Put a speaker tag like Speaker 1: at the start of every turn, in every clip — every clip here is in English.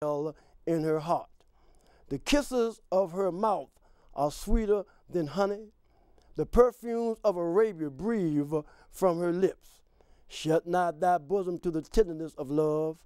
Speaker 1: in her heart. The kisses of her mouth are sweeter than honey. The perfumes of Arabia breathe from her lips. Shut not thy bosom to the tenderness of love.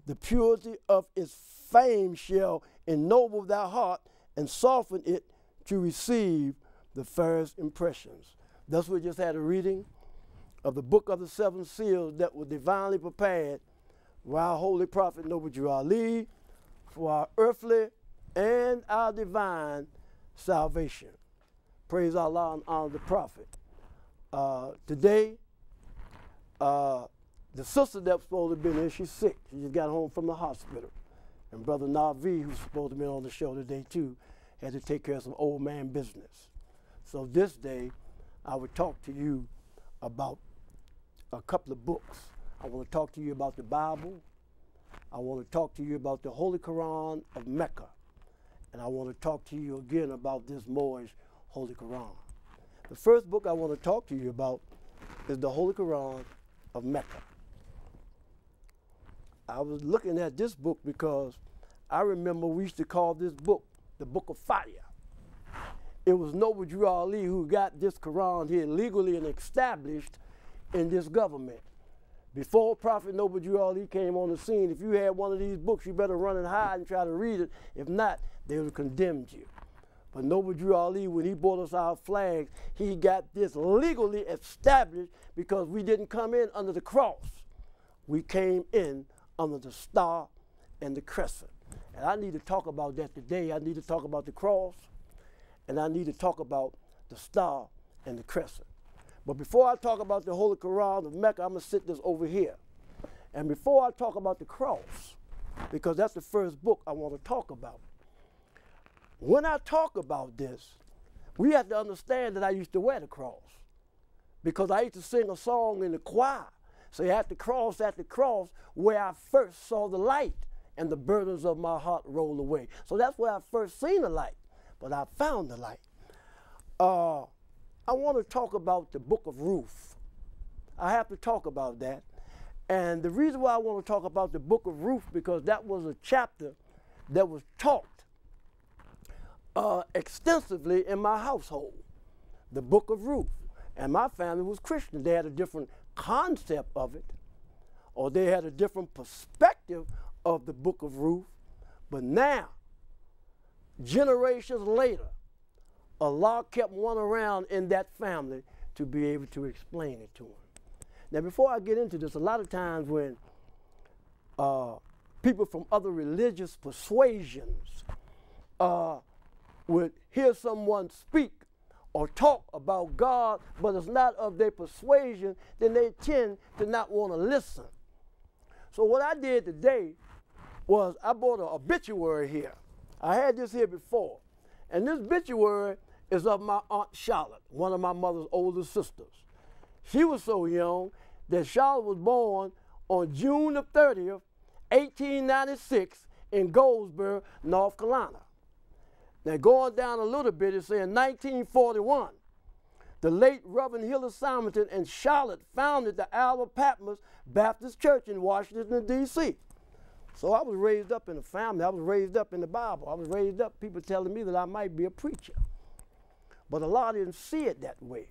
Speaker 1: The purity of its fame shall ennoble thy heart and soften it to receive the fairest impressions. Thus we just had a reading of the book of the seven seals that were divinely prepared by our holy prophet Noble Ali for our earthly and our divine salvation. Praise Allah and honor the prophet. Today, the sister that was supposed to have been here, she's sick. She just got home from the hospital. And Brother Navi, who's supposed to be on the show today too, had to take care of some old man business. So this day, I would talk to you about a couple of books. I want to talk to you about the Bible. I want to talk to you about the Holy Quran of Mecca. And I want to talk to you again about this Moorish Holy Quran. The first book I want to talk to you about is the Holy Quran of Mecca. I was looking at this book because I remember we used to call this book the Book of Fire. It was Noble Ali who got this Quran here legally and established in this government. Before Prophet Noble Ali came on the scene, if you had one of these books, you better run and hide and try to read it. If not, they would have condemned you. But Noble Ali, when he brought us our flags, he got this legally established because we didn't come in under the cross. We came in under the star and the crescent. And I need to talk about that today. I need to talk about the cross, and I need to talk about the star and the crescent. But before I talk about the Holy Quran of Mecca, I'm going to sit this over here. And before I talk about the cross, because that's the first book I want to talk about, when I talk about this, we have to understand that I used to wear the cross because I used to sing a song in the choir. So at the cross, where I first saw the light and the burdens of my heart roll away. So that's where I first seen the light, but I found the light. I want to talk about the book of Ruth. I have to talk about that. And the reason why I want to talk about the book of Ruth, because that was a chapter that was taught extensively in my household, the book of Ruth. And my family was Christian. They had a different concept of it, or they had a different perspective of the book of Ruth. But now, generations later, Allah kept one around in that family to be able to explain it to them. Now, before I get into this, a lot of times when people from other religious persuasions would hear someone speak or talk about God, but it's not of their persuasion, then they tend to not want to listen. So what I did today was I bought an obituary here. I had this here before. And this obituary is of my Aunt Charlotte, one of my mother's older sisters. She was so young that Charlotte was born on June the 30th, 1896 in Goldsboro, North Carolina. Now going down a little bit, it says in 1941, the late Reverend Hilda Simonton and Charlotte founded the Alva Patmos Baptist Church in Washington, D.C. So I was raised up in a family. I was raised up in the Bible. I was raised up, people telling me that I might be a preacher. But Allah didn't see it that way.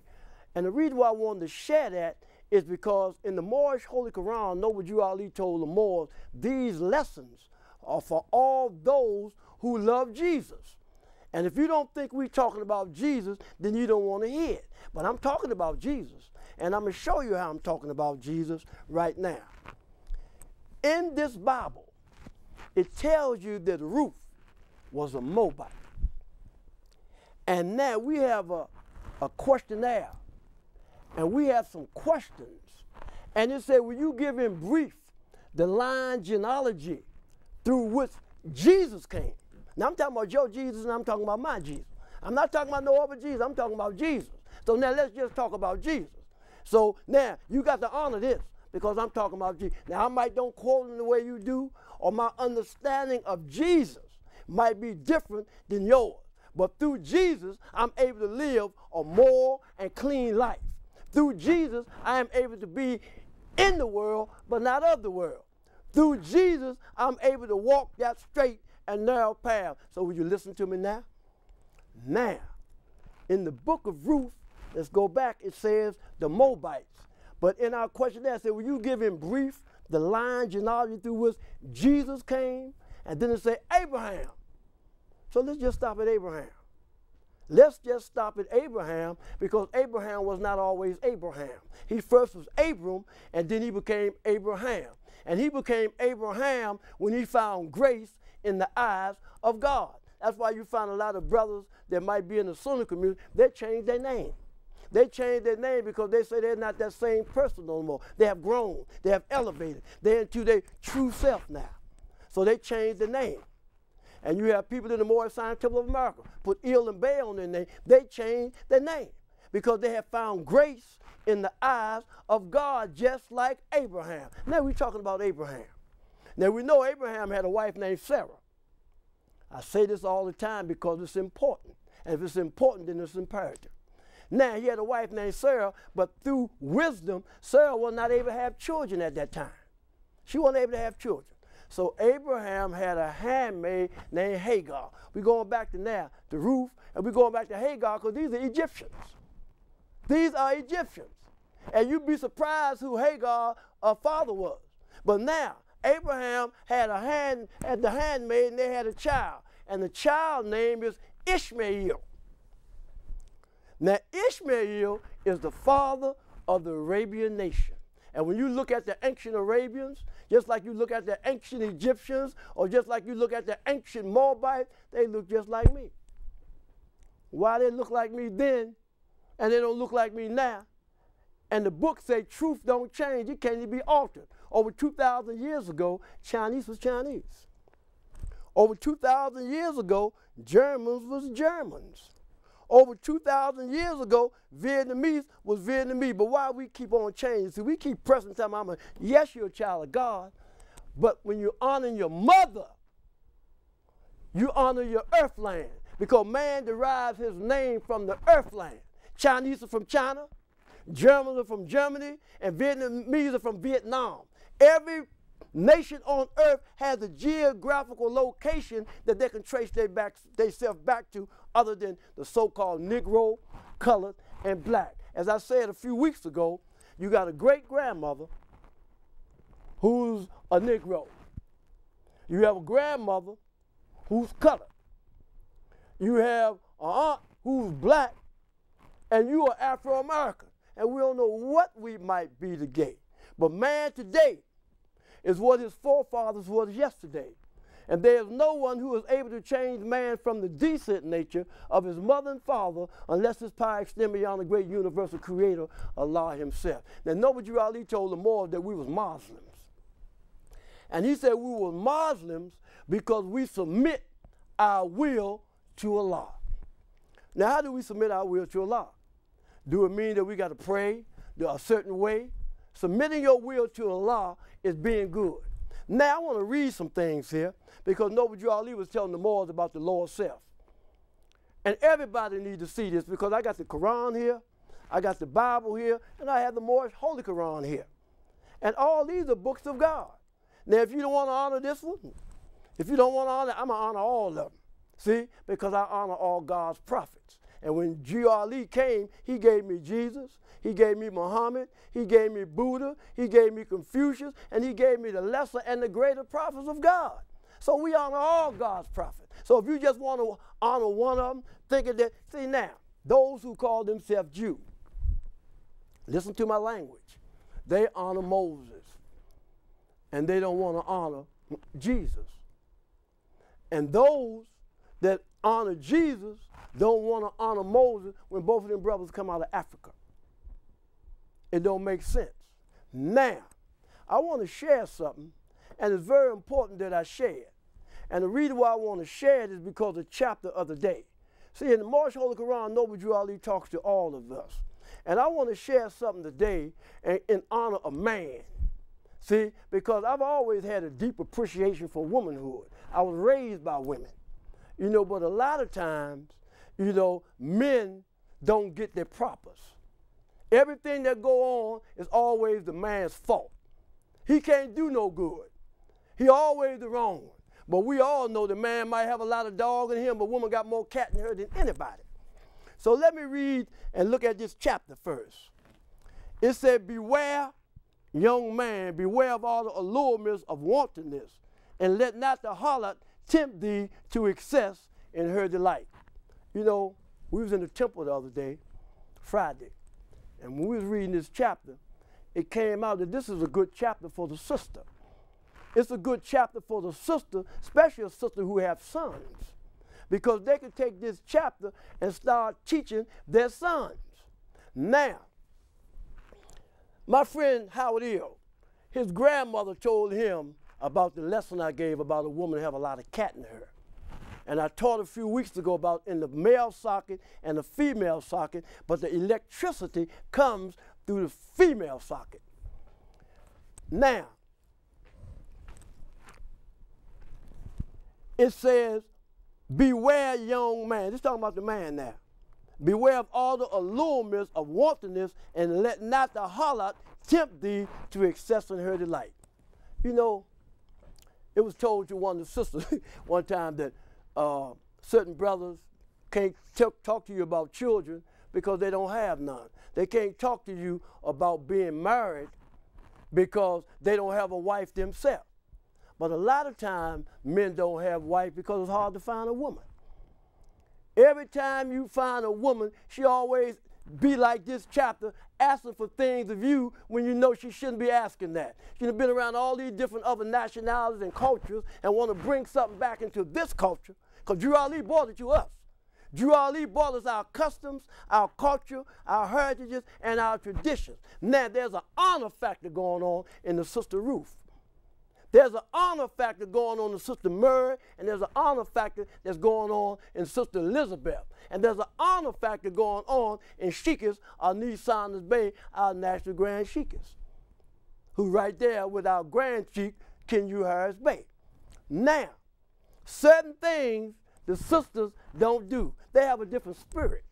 Speaker 1: And the reason why I wanted to share that is because in the Moorish Holy Quran, Noble Ali told the Moors, these lessons are for all those who love Jesus. And if you don't think we're talking about Jesus, then you don't want to hear it. But I'm talking about Jesus. And I'm going to show you how I'm talking about Jesus right now. In this Bible, it tells you that Ruth was a Moabite. And now we have a questionnaire. And we have some questions. And it said, will you give in brief the line genealogy through which Jesus came? Now I'm talking about your Jesus and I'm talking about my Jesus. I'm not talking about no other Jesus, I'm talking about Jesus. So now let's just talk about Jesus. So now you got to honor this because I'm talking about Jesus. Now I might don't quote him the way you do, or my understanding of Jesus might be different than yours. But through Jesus, I'm able to live a moral and clean life. Through Jesus, I am able to be in the world, but not of the world. Through Jesus, I'm able to walk that straight and narrow path. So will you listen to me now? Now, in the book of Ruth, let's go back, it says the Moabites. But in our questionnaire, it said, will you give in brief the line genealogy through which Jesus came? And then it said Abraham. So let's just stop at Abraham. Let's just stop at Abraham, because Abraham was not always Abraham. He first was Abram, and then he became Abraham. And he became Abraham when he found grace in the eyes of God. That's why you find a lot of brothers that might be in the Sunni community, they changed their name. They changed their name because they say they're not that same person no more. They have grown. They have elevated. They're into their true self now. So they changed the name. And you have people in the Moorish Temple of America put Il and Bay on their name. They changed their name because they have found grace in the eyes of God, just like Abraham. Now we're talking about Abraham. Now we know Abraham had a wife named Sarah. I say this all the time because it's important. And if it's important, then it's imperative. Now, he had a wife named Sarah, but through wisdom, Sarah was not able to have children at that time. She wasn't able to have children. So Abraham had a handmaid named Hagar. We're going back to now, to Ruth, and we're going back to Hagar because these are Egyptians. These are Egyptians. And you'd be surprised who Hagar, her father was. But now, Abraham had the handmaid, and they had a child. And the child's name is Ishmael. Now, Ishmael is the father of the Arabian nation. And when you look at the ancient Arabians, just like you look at the ancient Egyptians, or just like you look at the ancient Moabites, they look just like me. Why they look like me then, and they don't look like me now? And the books say truth don't change. It can't even be altered. Over 2,000 years ago, Chinese was Chinese. Over 2,000 years ago, Germans was Germans. Over 2,000 years ago, Vietnamese was Vietnamese. But why we keep on changing? See, we keep pressing time. Yes, you're a child of God, but when you're honoring your mother, you honor your earthland, because man derives his name from the earthland. Chinese are from China, Germans are from Germany, and Vietnamese are from Vietnam. Every nation on earth has a geographical location that they can trace themselves back to, other than the so-called Negro, colored, and black. As I said a few weeks ago, you got a great-grandmother who's a Negro. You have a grandmother who's colored. You have an aunt who's black, and you are Afro-American. And we don't know what we might be today. But man today is what his forefathers was yesterday. And there is no one who is able to change man from the decent nature of his mother and father unless his power extends beyond the great universal creator, Allah himself. Now, Noble Ali told the Moors that we was Muslims. And he said we were Muslims because we submit our will to Allah. Now, how do we submit our will to Allah? Do it mean that we got to pray a certain way? Submitting your will to Allah is being good. Now, I want to read some things here, because Noble Ali was telling the Moors about the lower self. And everybody needs to see this, because I got the Quran here, I got the Bible here, and I have the Moorish Holy Quran here. And all these are books of God. Now, if you don't want to honor this one, if you don't want to honor, I'm going to honor all of them. See? Because I honor all God's prophets. And when G. Ali came, he gave me Jesus, he gave me Muhammad, he gave me Buddha, he gave me Confucius, and he gave me the lesser and the greater prophets of God. So we honor all God's prophets. So if you just want to honor one of them, thinking that, see now, those who call themselves Jew, listen to my language, they honor Moses, and they don't want to honor Jesus. And those that honor Jesus don't want to honor Moses when both of them brothers come out of Africa. It don't make sense. Now, I want to share something, and it's very important that I share it. And the reason why I want to share it is because of the chapter of the day. See, in the Moorish Holy Quran, Noble Ali talks to all of us. And I want to share something today in honor of man. See, because I've always had a deep appreciation for womanhood. I was raised by women. You know, but a lot of times, you know, men don't get their propers. Everything that go on is always the man's fault. He can't do no good. He always the wrong one. But we all know the man might have a lot of dog in him, but woman got more cat in her than anybody. So let me read and look at this chapter first. It said, beware, young man, beware of all the allurements of wantonness, and let not the harlot tempt thee to excess in her delight. You know, we was in the temple the other day, Friday, and when we was reading this chapter, it came out that this is a good chapter for the sister. It's a good chapter for the sister, especially a sister who have sons, because they can take this chapter and start teaching their sons. Now, my friend Howard Hill, his grandmother told him about the lesson I gave about a woman that have a lot of cat in her. And I taught a few weeks ago about in the male socket and the female socket, but the electricity comes through the female socket. Now, it says, beware, young man. This is talking about the man now. Beware of all the allurements of wantonness, and let not the harlot tempt thee to excess in her delight. You know, it was told to one of the sisters one time that certain brothers can't talk to you about children because they don't have none. They can't talk to you about being married because they don't have a wife themselves. But a lot of times, men don't have wife because it's hard to find a woman. Every time you find a woman, she always be like this chapter, asking for things of you when you know she shouldn't be asking that. She's been around all these different other nationalities and cultures and want to bring something back into this culture, because Drew Ali brought it to us. Drew Ali brought us our customs, our culture, our heritages, and our traditions. Now, there's an honor factor going on in the Sister Ruth. There's an honor factor going on in Sister Murray, and there's an honor factor that's going on in Sister Elizabeth. And there's an honor factor going on in Sheikahs, our niece Saunders Bay, our National Grand Sheikahs, who right there with our Grand Sheik, Kenyu Harris Bay. Now, certain things the sisters don't do. They have a different spirit.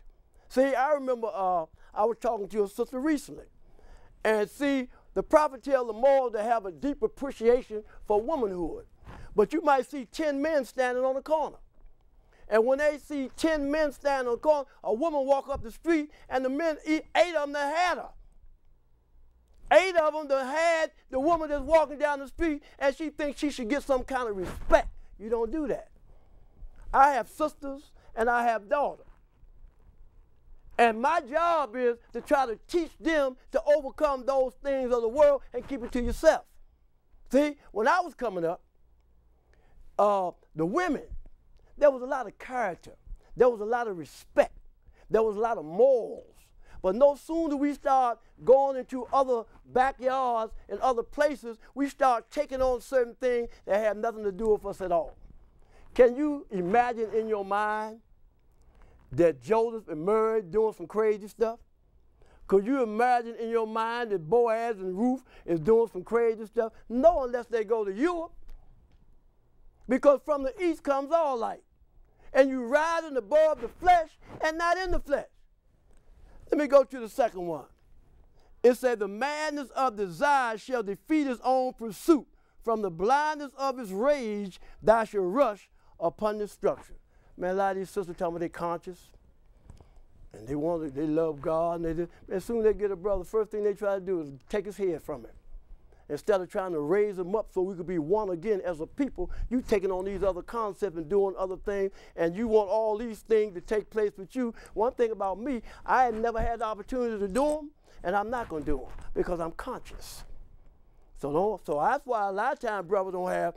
Speaker 1: See, I remember I was talking to a sister recently, and see, the prophet tells the moral to have a deep appreciation for womanhood. But you might see 10 men standing on the corner. And when they see 10 men standing on the corner, a woman walk up the street, and the men, 8 of them that had her. 8 of them that had the woman that's walking down the street, and she thinks she should get some kind of respect. You don't do that. I have sisters, and I have daughters. And my job is to try to teach them to overcome those things of the world and keep it to yourself. See, when I was coming up, the women, there was a lot of character. There was a lot of respect. There was a lot of morals. But no sooner we start going into other backyards and other places, we start taking on certain things that have nothing to do with us at all. Can you imagine in your mind that Joseph and Mary doing some crazy stuff? Could you imagine in your mind that Boaz and Ruth is doing some crazy stuff? No, unless they go to Europe. Because from the east comes all light. And you rising above the flesh and not in the flesh. Let me go to the second one. It said, the madness of desire shall defeat his own pursuit. From the blindness of his rage, thou shalt rush upon destruction. Man, a lot of these sisters tell me they're conscious, and they love God, and as soon as they get a brother, first thing they try to do is take his head from him. Instead of trying to raise him up so we could be one again as a people, you taking on these other concepts and doing other things, and you want all these things to take place with you. One thing about me, I had never had the opportunity to do them, and I'm not going to do them because I'm conscious. So that's why a lot of times brothers don't have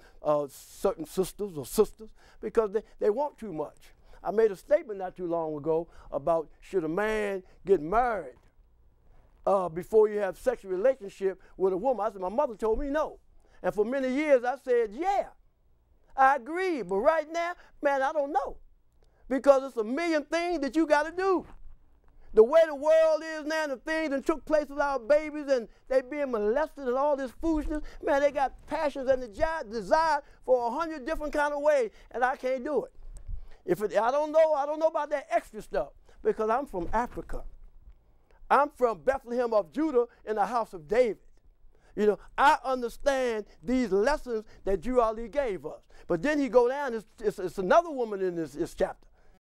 Speaker 1: certain sisters or sisters, because they want too much. I made a statement not too long ago about should a man get married before you have sexual relationship with a woman. I said, my mother told me no. And for many years I said, yeah, I agree. But right now, man, I don't know. Because it's a million things that you got to do. The way the world is now, the things that took place with our babies and they being molested and all this foolishness, man, they got passions and desire for 100 different kind of ways, and I can't do it. I don't know about that extra stuff, because I'm from Africa. I'm from Bethlehem of Judah in the house of David. You know, I understand these lessons that you already gave us. But then he go down, it's another woman in this chapter.